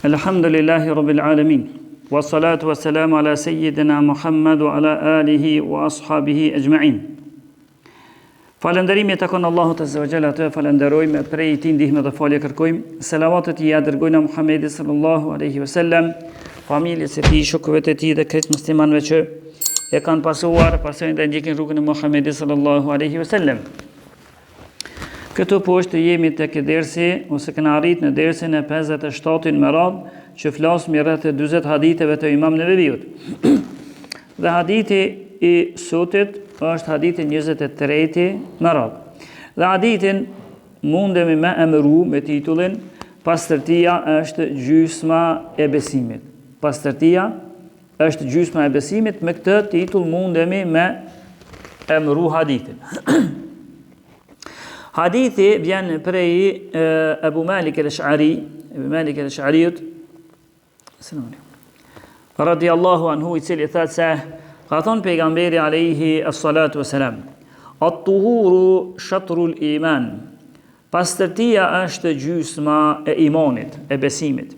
Alhamdulillahi Rabbil Alamin. Wa salatu wa salamu ala Sayyidina Muhammad wa ala alihi wa ashabihi ajma'in. Falënderimi takon Allahut Azza wa Jalla, të falenderojmë, prej tij ndihmë dhe falje kërkojmë. Selavatet i dërgojmë Muhamedit sallallahu alaihi wasallam, familjes së tij, shokëve të tij dhe krejt muslimanëve që e kanë pasuar pasojnë dhe ndjekin rrugën e Muhamedit sallallahu alaihi wasallam. Këtu poshtë jemi tek dersi ose kena arrit në dersin e 57 me radhë që flasim rreth 40 haditheve të Imam Neveviut. Dhe hadithi i sotit është hadithi 23 me radhë. Dhe hadithin mundemi me emëru me titullin Pastërtia është gjysma e besimit. Pastërtia është gjysma e besimit, me këtë titull mundemi me emëru hadithin. Hadithi vjen prej Abu Malik al-Ash'ari, Abu Malik al-Ash'ariut, radiallahu anhu, i cili thatë se ka thonë pejgamberi alayhi as-salatu wassalam, at-tuhuru shatrul iman, pastërtia është gjysma e imanit, e besimit.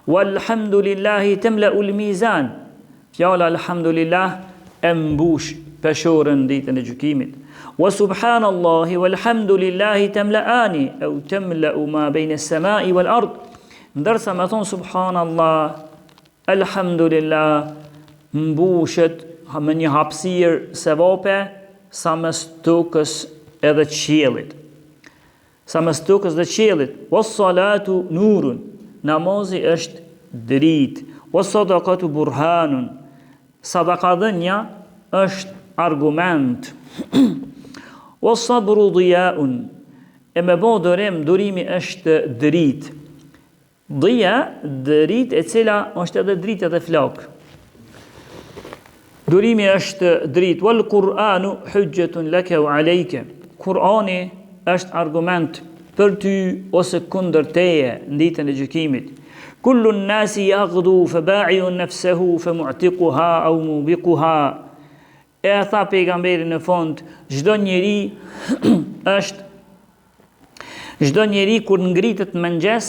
Walhamdulillahi temla'ul mizan, fjala alhamdulillah e mbush peshorën ditën e gjykimit. Wa subhanallahi walhamdulillahi temla'ani, au temla'u ma bejnë as-samai wal ard, ndërsa me thonë subhanallah, alhamdulillah, mbushet me një hapësirë sevape sa mes tokës edhe qiellit. Sa mes tokës dhe qiellit. Was salatu nurun, namazi është dritë. Was sadaqatu burhanun, sadaqadhënia është argument. Was sabru dhiyaun, e me bë durim, durimi është dritë. Dhia, dritë e cila është edhe dritë edhe flak. Durimi është dritë. Wal Qur'anu hujjatun laka wa alayka, Kur'ani është argument për ty ose kundër teje në ditën e gjykimit. Kullu nnasi yaghdu fa ba'i'u nafsahu fa mu'tiquha aw mubiquha, e tha pejgamberi në fund, çdo njeri kur ngritet mëngjes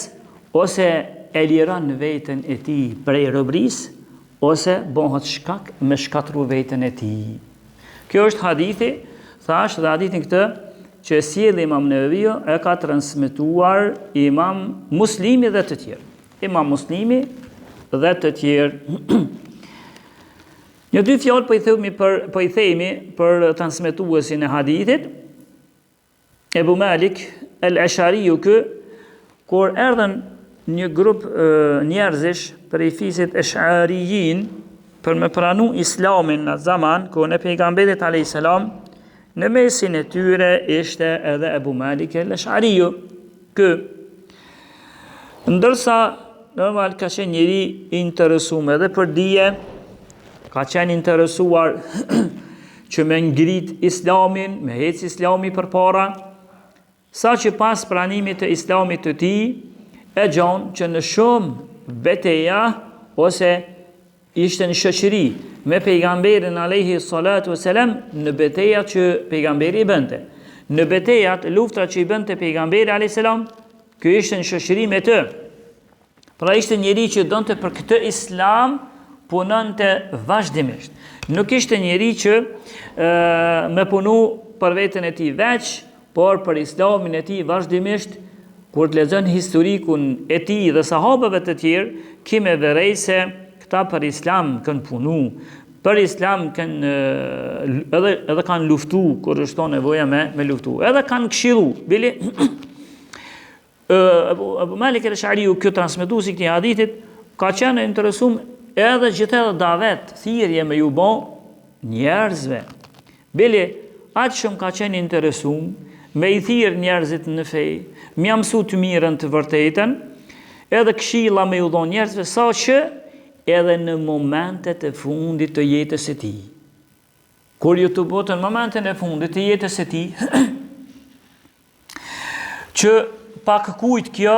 ose e liron veten e tij prej robrisë ose bëhet shkak me shkatru veten e tij. Kjo është hadithi, thash, dhe hadithin këtë që sjell Imam Neveviu e ka transmetuar Imam Muslimi dhe të tjerë. Imam Muslimi dhe të tjerë. Një dy fjalë po i themi për transmetuesin e hadithit. Abu Malik al-Ash'ariu, kur erdhën një grup njerëzish për i fisit Ash'ariyin për me pranu islamin në zaman, kohën e pejgamberit alayhis salam, në mesin e tyre ishte edhe Abu Malik al-Ash'ariu. Ndërsa normal ka qenë njëri interesuar edhe për dije, ka qenë interesuar që me ngrit islamin, me hec islami për para, sa që pas pranimit të islamit të tij, e gjon që në shumë betejë ose ishte në shoqëri me pejgamberin alayhi salatu wasalam, në beteja që pejgamberi i bënte. Në betejat, luftrat që i bënte pejgamberi alayhi salam, ky ishte në shoqëri me të. Pra ishte njëri që donte për këtë islam punonte vazhdimisht. Nuk ishte njëri që me punu për veten e tij veç, por për islamin e tij vazhdimisht. Kur të lexon historikun e tij dhe sahabëve të tjerë, ki me verej se këta për islam kanë punu, për islam kanë edhe kanë luftu kur është nevoja me luftu, edhe kanë këshillu. Bile Abu Malik al-Ash'ariu, kjo transmetuesi i këtij hadithit, ka qenë interesuar edhe gjithë davet, thirrje me ju bë njerëzve. Bile aq shumë ka qenë interesuar me i thirr njerëzit në fe, me ia mësu të mirën të vërtetën, edhe këshilla me u dhon njerëzve, sa që edhe në momentet e fundit të jetës së tij. Kur ju të botën momentin e fundit të jetës së tij, që pak kujt kjo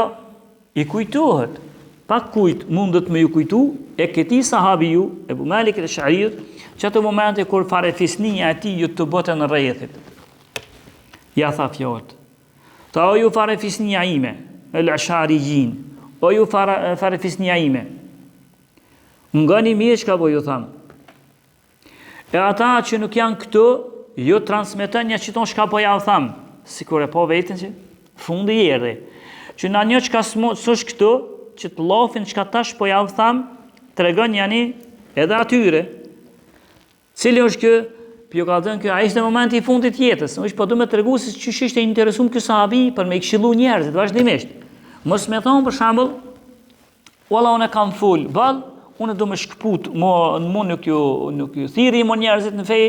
i kujtohet, pak kujt mundet me ju kujtu, e këtij sahabiu, Abu Malik al-Ash'ari, që ato momente kur fare fisnia e tij ju të botën në rrethit. Ja tha fjalët. Ta ju fare fisnia ime, el-Ash'ariyin, o ju farefisnia ime, ngani mirë çka po ju tham. E ata që nuk janë këtu, ju transmeton një qiton çka po ja u tham, sikur e po veten që fundi i erdhi. Që na një çka s'osh këtu, që të llofin çka tash po ja u tham, tregon jani edhe atyre. Cili është ky? Ju ka thënë ai ishte momenti i fundit të jetës. Është po do më tregu se çish ishte interesuar ky sahabi për me këshillu njerëzit vazhdimisht. Mos më thon për shembull, walla unë kam ful ball, unë do më shkput, mo nuk ju thirri mo njerëzit në fe,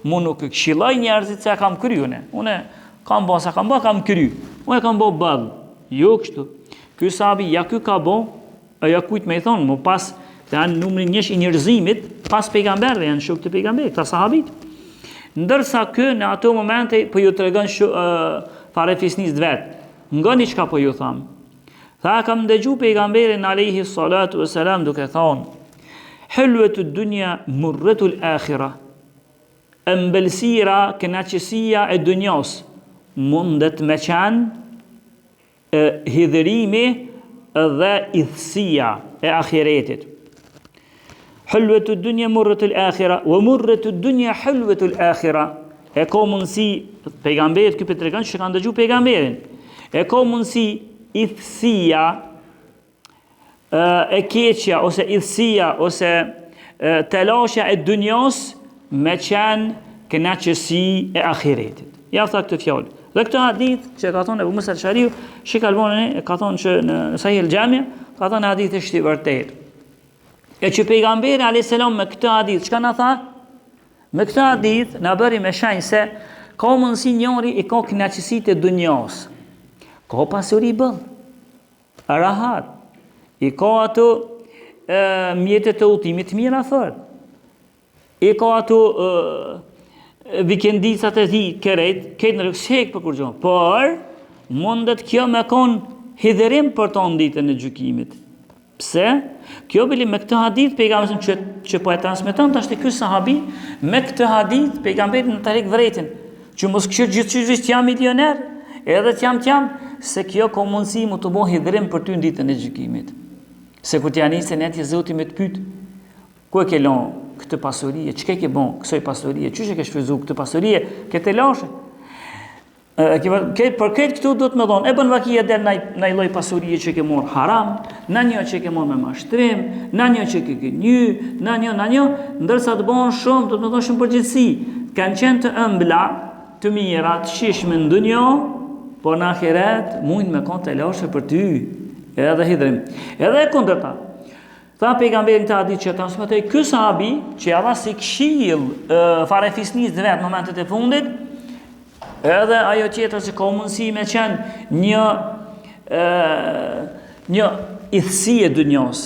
mo nuk këshilloj njerëzit se kam kryune. Unë kam bë sa kam bë, kam kry. Unë kam bë ball. Jo kështu. Ky sahabi ja ky ka bë, ja kujt më thon, më pas të janë numri 1 i njerëzimit pas pejgamberëve, janë shok të pejgamberit, ta sahabit. Ndërsa kë në ato momente po ju tregon farefisnis vet. Ngani çka po ju tham. Tha kam dëgju pejgamberin alayhi salatu wasalam duke thonë: "Hulwatu dunya murratu al-akhirah." Ëmbëlsira, kënaqësia e dunjos mundet me qenë hidhërimi dhe idhësia e ahiretit. Hulwatu dunya murratu al-akhirah wa murratu dunya hulwatu al-akhirah. E ka mundsi pejgamberi ky tregon që kanë dëgju pejgamberin. E ka mundsi idhësia e keqja ose idhësia ose telashja e dunjos me qenë kënaqësi e ahiretit. Ja tha këtë fjalë. Dhe këtë hadith që ka thonë Abu Musa al-Ash'ariu, Sheikh Albani ka thonë që në Sahih al-Jami ka thonë hadith është i vërtetë. E që pejgamberi a.s. me këtë hadith, çka na tha? Me këtë hadith na bëri me shenjë se ka mundësi njëri i ka kënaqësitë e dunjos. Ka pasuri bëll. Rahat. I ka ato mjetet e udhimit të mira fort. I ka ato vikendicat e tij këtë në rrugshek për kur gjon. Por mundet kjo me kon hidhërim për ton ditën e gjykimit. Pse? Kjo bili me këtë hadith pejgamberi që po e transmeton tash te ky sahabi, me këtë hadith pejgamberi në tarik vërejtin, që mos kishë gjithçysh jam milioner, edhe t'jam, se kjo ka mundësi mu të bëj hidhrim për ty në ditën e gjykimit. Se kur t'ja nisën atë Zoti me të pyet, ku e ke lënë këtë pasuri, çka ke bën kësaj pasurie, çish e ke shfryzuar këtë pasurie, këtë lashe. Për këtë këtu do të më thonë, e bën vakia del në lloj pasurie që ke marrë haram, në një që ke marrë me mashtrim, në një që ke gënjy, në një, ndërsa të bën shumë, do të më thonë shumë përgjithësi, kanë qenë të ëmbla, të mira, të shishme në dunjë, por në ahiret mund me kon të lashe për ty, edhe hidhrim. Edhe e kundërta. Tha pejgamberi të hadith që transmetoi ky sahabi, që ja dha si këshill farefisnis vet në momentet e fundit, edhe ajo tjetër që ka mundësi me qenë një idhësi e dunjos,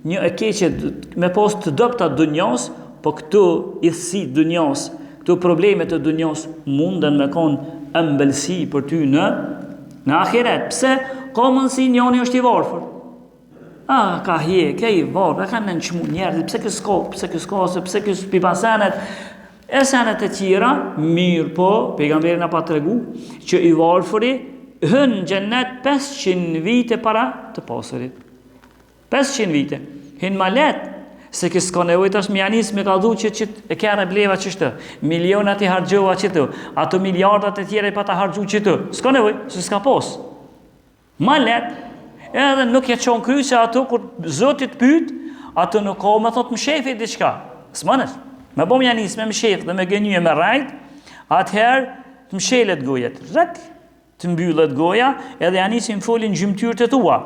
një e keqe me pas të dobta dunjos, po këtu idhësi dunjos, këtu problemet e dunjos munden me kon ëmbëlsi për ty në ahiret. Pse? Ka mundësi njëri është i varfër. Ka ka i varfër, ka në nënçmu njerëzit, pse ky s'ka, pse ky s'pi pasenet. E senet e tjera, mirë po, pejgamberi na pa tregu, që i varfëri hën xhennet 500 vite para të pasurit. 500 vite. Hën ma letë, se kësë ka nevojë tash me janis me ka dhu që e kërë e bleva qështë, milionat i hargjova qëtë, ato miliardat e tjera i pa ta hargju qëtë, s'ka nevojë, se s'ka pos. Ma letë, edhe nuk e qonë kry se ato, kur Zotit pyet, ato nuk ka me thot më shefi diçka, s'manës. Me bom janis me mshef dhe me gënjë me rajt, atëherë të mshelet gojet, rëk, të mbyllet goja, edhe janisin folin gjymtyrët e tua.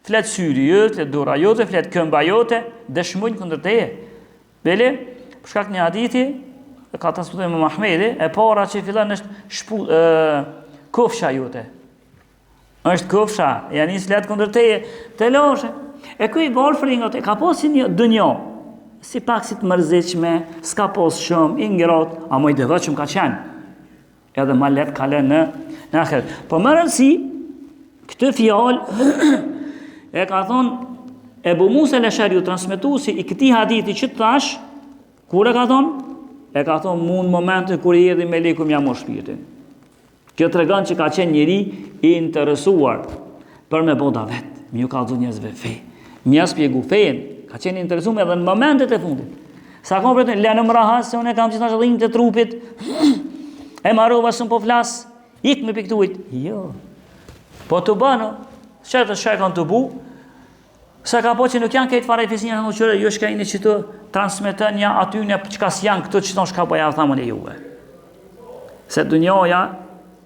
Flet syri jote, flet dora jote, flet këmba jote, dëshmojnë kundër teje. Bele, për shkak një hadithi, ka transmetuar Imam Ahmedi, e para që fillon është kofsha jote. Është kofsha, janis flet kundër teje, të loshe. E ky varfëri nga te ka posi një dunjë. Si pak si të mërzitshme, s'ka pos shumë, i ngrot, a moj devotshëm ka qenë. Edhe ma let kalen në ahiret. Po më rëndësi, këtë fjalë e ka thonë Ebu Musa al-Ash'ariu, transmetuesi i këtij hadithi që thash, kur e ka thonë? E ka thonë mund momente kur i erdhi meleku m'ia mor shpirtin. Kjo tregon që ka qenë njëri i interesuar për me bë davet, Mi ju ka dhënë njerëzve fe. Mi ja spjegu fejen, ka qenë interesuar edhe në momentet e fundit. Sa ka për të lënë më rahat se unë kam gjithashtu dhimbje të trupit. E marrova s'un po flas, ik me piktuit. Jo. Po të bënë, çfarë kanë të bu? Sa ka po që nuk janë këtë fare fisinja në qëre, jo shka ini që të transmetën ja aty një qka s'janë këtë që tonë shka po ja thamën e juve. Se dunjoja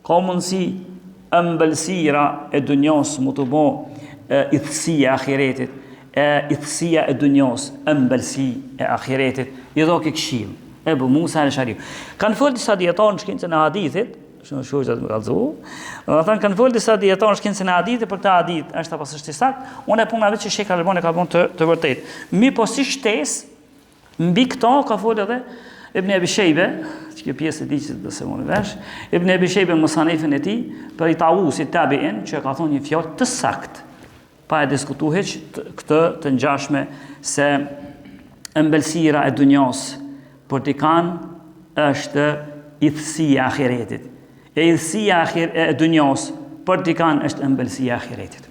ka mundësi ëmbëlsira e dunjos mu të bo idhësia e ahiretit, idhësia e dunjos, ëmbëlsi e ahiretit, i do ke këshill. Ebu Musa al-Ash'ari. Kanë folë disa dietarë në shkencën e hadithit, shoqërat më kallëzu. Kanë folë disa dietarë në shkencën e hadithit për këtë hadith, është apo s'është i saktë? Unë e puna vetë që Sheikh Albani ka bënë të vërtetë. Mi po si shtesë mbi këto ka folë edhe Ibn Abi Shejbe, që kjo pjesë e diçit do se unë vesh, Ibn Abi Shejbe në Musanefin e tij, për i Tawusit tabi'in, që ka thonë një fjalë të saktë, pa e diskutuar këtë të ngjashme se ëmbëlsira e dunjos për t'i kanë është idhësia e ahiretit. E idhësia e dunjos për t'i kanë është ëmbëlsia e ahiretit.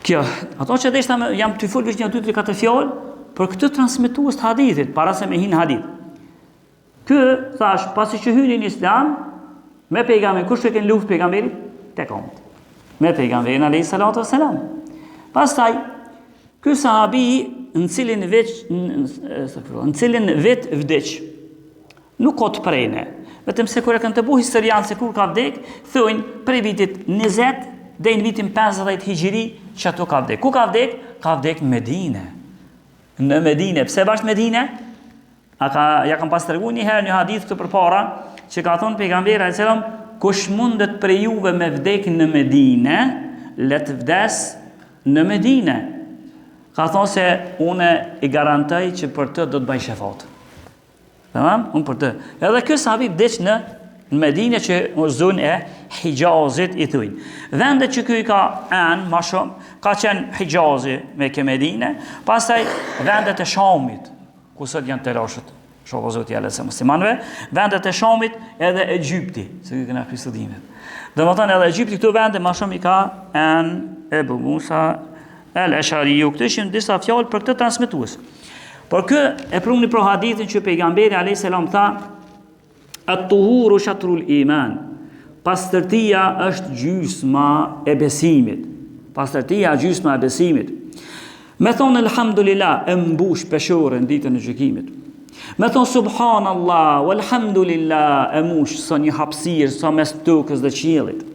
Kjo, ato që deshta jam të folë vishë një 2-3-4 fjallë për këtë transmitues të hadithit, para se me hinë hadith. Kë, thash, pasi që hyri në islam, me pejgamberin, kush e kënë luft pejgamberit? Te komët. Me pejgamberin alayhi salatu wassalam. Pastaj, ky sahabi në cilin vet vdeq, nuk ka të prejne. Vetëm se kur e kanë të bu historian se kur ka vdek, thojnë prej vitit 20 dhe në vitin 50 hijri që ato ka vdek. Ku ka vdek? Ka vdek në Medine. Në Medine. Pse bashkë Medine? Ja kam pas tërgu një herë një hadith këtë përpara, që ka thonë pejgamberi alayhi salam, kush mundet prej juve me vdek në Medine, let vdes në Medine. Ka thonë se une i garantoj që për të do të bëj shefat. Tamam? Unë për të. Edhe kjo sahabi vdeq në Medine që zonë e Hijazit i thujnë. Vendet që kjo i ka anë, ma shumë, ka qenë Hijazi me ke Medine, pastaj vendet e Shamit, ku sot janë të rashët, shohë zotë jale se muslimanve, vendet e Shamit edhe Egypti, se kjo këna kristudimet. Dhe më thënë edhe Egypti këtu vendet, ma shumë i ka anë Ebu Musa al-Ash'ari, këtë ishim disa fjallë për këtë transmitues. Por kë e prumni pro hadithin që pejgamberi a.s. tha, at-tuhuru shatrul iman, pastërtia është gjysma e besimit. Pastërtia është gjysma e besimit. Me thonë elhamdulillah, e mbush peshore në ditën e gjykimit. Me thonë subhanallah, walhamdulillah, e mush sa një hapsirë, sa mes tokës dhe qiellit.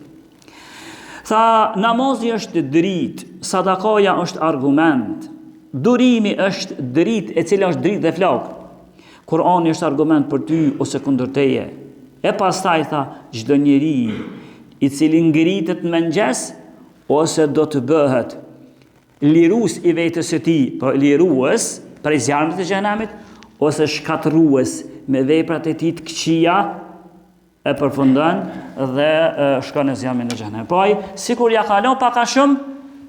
Tha, namazi është dritë, sadakaja është argument, durimi është dritë e cila është dritë dhe flakë. Kurani është argument për ty ose kundër teje. E pastaj tha, çdo njeri i cili ngritet në mëngjes ose do të bëhet lirues i vetës së tij, po lirues prej zjarmit të xhenamit ose shkatrues me veprat e tij të këqija, e përfundon dhe shkon në zjarmin e xhenemit. Po ai sikur ja kalon pak a shumë,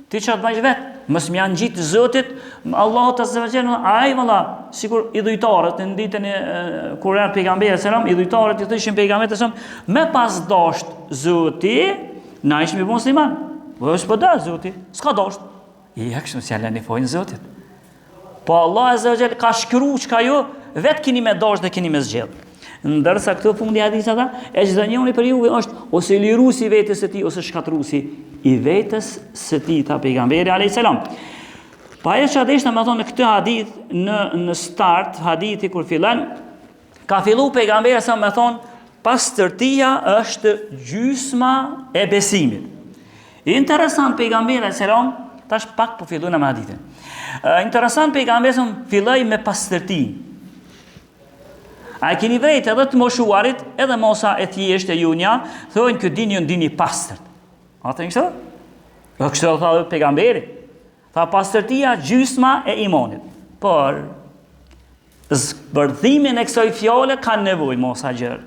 ti çat bëj vet. Mos më janë gjitë Zotit, Allahu ta zëvëjën, ai valla, sikur i dhujtarët në ditën e kur erdhi pejgamberi selam, i dhujtarët i thoshin pejgamberit selam, me pas dasht Zoti, na ishim musliman. Po s'po da Zoti, s'ka dasht. Ja kështu si alani fojnë Zotit. Po Allah azza wa jall ka shkruar çka ju vet keni me dash dhe keni me zgjedh. Ndërsa këto fundi hadith ata, e çdo njëri për juve është ose liruesi i vetes së tij ose shkatruesi i vetes së tij, tha pejgamberi alayhis salam. Pa e që adeshta me thonë në këtë hadith, në start, hadithi kur fillan, ka fillu pejgamberi sa me thonë, pastërtia është gjysma e besimit. Interesant pejgamberi alayhis salam, tash pak po fillu në hadithin. Interesant pejgamberi sa filloi me pastërtinë. A e keni vrejt edhe të moshuarit, edhe mosa e thjesht e junja, thojnë këtë dini pastërt. A të një kështë? Kështë të thadë pejgamberi. Tha pastërtia gjysma e imanit. Por, zbërdhimin e kësoj fjole ka nevoj mosa gjërë.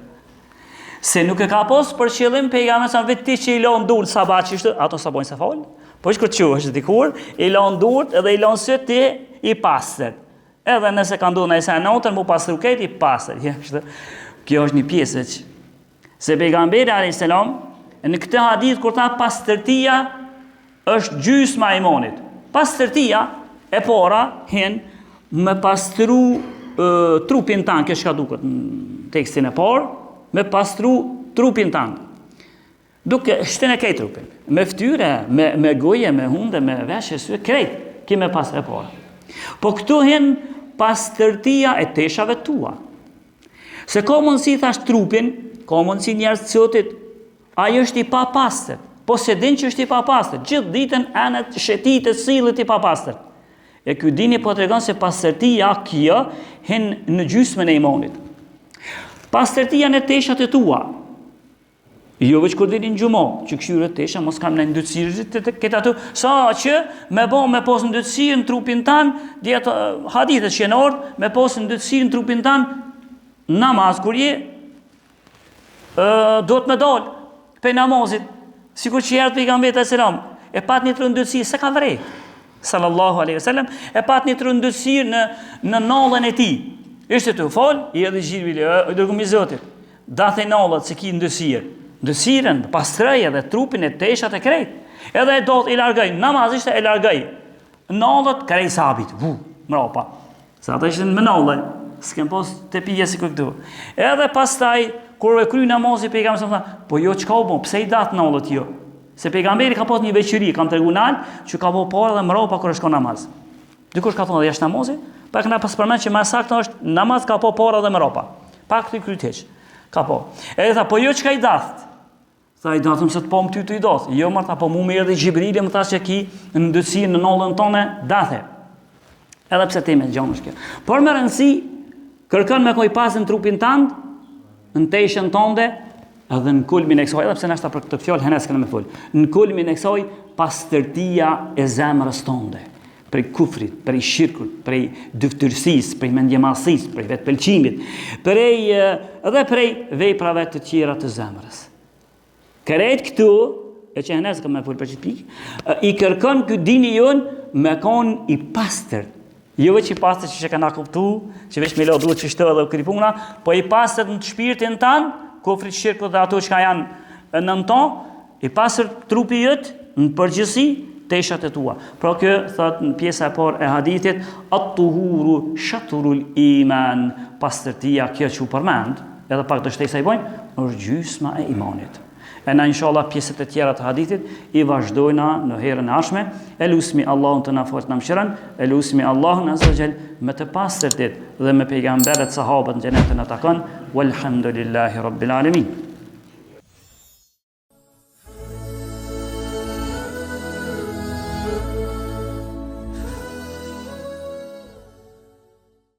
Se nuk e ka posë për qëllim pejgamberi sa vetë ti që i lonë durët sabat që ishte, ato sa bojnë se falë, po ishtë kërë që është dikur, i lonë durët edhe i lonë së ti i pastërt. Edhe nëse ka ndonë e sa notën, mu pas ruketi, pasër. Kjo është një pjesë që. Se pejgamberi a.s. në këtë hadith, kur ta pastërtia është gjysma e imanit. Pastërtia e para hen me pastru trupin tanë, kjo shka duket në tekstin e parë, me pastru trupin tanë. Duke shtën e kej trupin, me ftyre, me goje, me hunde, me veshje, sy, krejt, ki me pas e para. Po këtu hen pastërtia e teshave tua. Se ka mundësi thash trupin, ka mundësi njerëz të sotit, ai është i papastër, po se din që është i papastër, gjithë ditën anet shetit e sillet i papastër. E ky dini po tregon se pastërtia kjo hen në gjysmën e imanit. Pastërtia në teshat e tua. Jo veç kur dini në gjumo, që këshyret tesha mos kam në ndytësirë të këtë aty, sa që me pos ndytësirë në trupin tanë, djetë hadithet që në ordë, me pos ndytësirë në trupin tanë, namaz kur je, do të me dalë, pe namazit, sikur që jertë pejgamberi selam, e pat një trëndësirë, se ka vrej, sallallahu alaihi wasallam, e pat një trëndësirë në nallën e ti, ishte të falë, i edhe gjirvili, dërgumi Zotit, dathej nallët se ki ndësirë, ndësiren, pastrëj edhe trupin e teshat e krejt, edhe e do të i largaj, namaz ishte e largaj, nallët krej sabit, mrapa, sa ata ishte në nallë, s'kem pos të pije si këtu. Edhe pastaj, kur e kry namazi, pejgamberi sa tha, po jo çka u bë, pse i datë nallët jo? Se pejgamberi ka pas një veçuri, kam tregu nal, që ka po parë dhe mrapa kur shkon namaz. Dikush ka thonë jashtë namazi, pa këna pas përmend që më saktë është namaz ka po parë dhe mrapa. Pa këtë kryteç. Ka po. Edhe tha, po jo çka i dath. Tha i datëm se të po më ty të i dath. Jo marta, po mu më erdhi Xhibrili më tha se ki në ndësi në nallën tonë dathe. Edhe pse ti me gjon është kjo. Por më rëndësi kërkon me koj pasën trupin tënd, në teshën tënde, edhe në kulmin e kësaj, edhe pse nashta për këtë fjalë henes kanë më fol. Në kulmin e kësaj pastërtia e zemrës tënde, prej kufrit, prej shirkut, prej dyftërsisë, prej mendjemallësisë, prej vetpëlqimit, edhe prej veprave të tjera të zemrës. Kërejt këtu, e që henes kanë më fol për çit pikë, i kërkon ky dini jon me kon i pastërt. Jo veç i pastër që kanë kuptu, që veç me lo duhet që shtë edhe kripuna, po i pastër në të shpirtin tanë, kufrit, shirkut dhe ato që janë në ton, i pastër trupi jëtë, në përgjësi, teshat e tua. Pra kjo, thot në pjesa e parë e hadithit, at-tuhuru shatrul iman, pastërtia kjo që u përmend, edhe pak të shtesa i bojnë, është gjysma e imanit. E na inshallah pjesët e tjera të hadithit i vazhdojna në herën e ardhshme. Elusmi Allahun të na fort na mëshiron, elusmi Allahun azza xal me të pastërtit dhe me pejgamberët sahabët në xhenetin e takon. Walhamdulillahi rabbil alamin.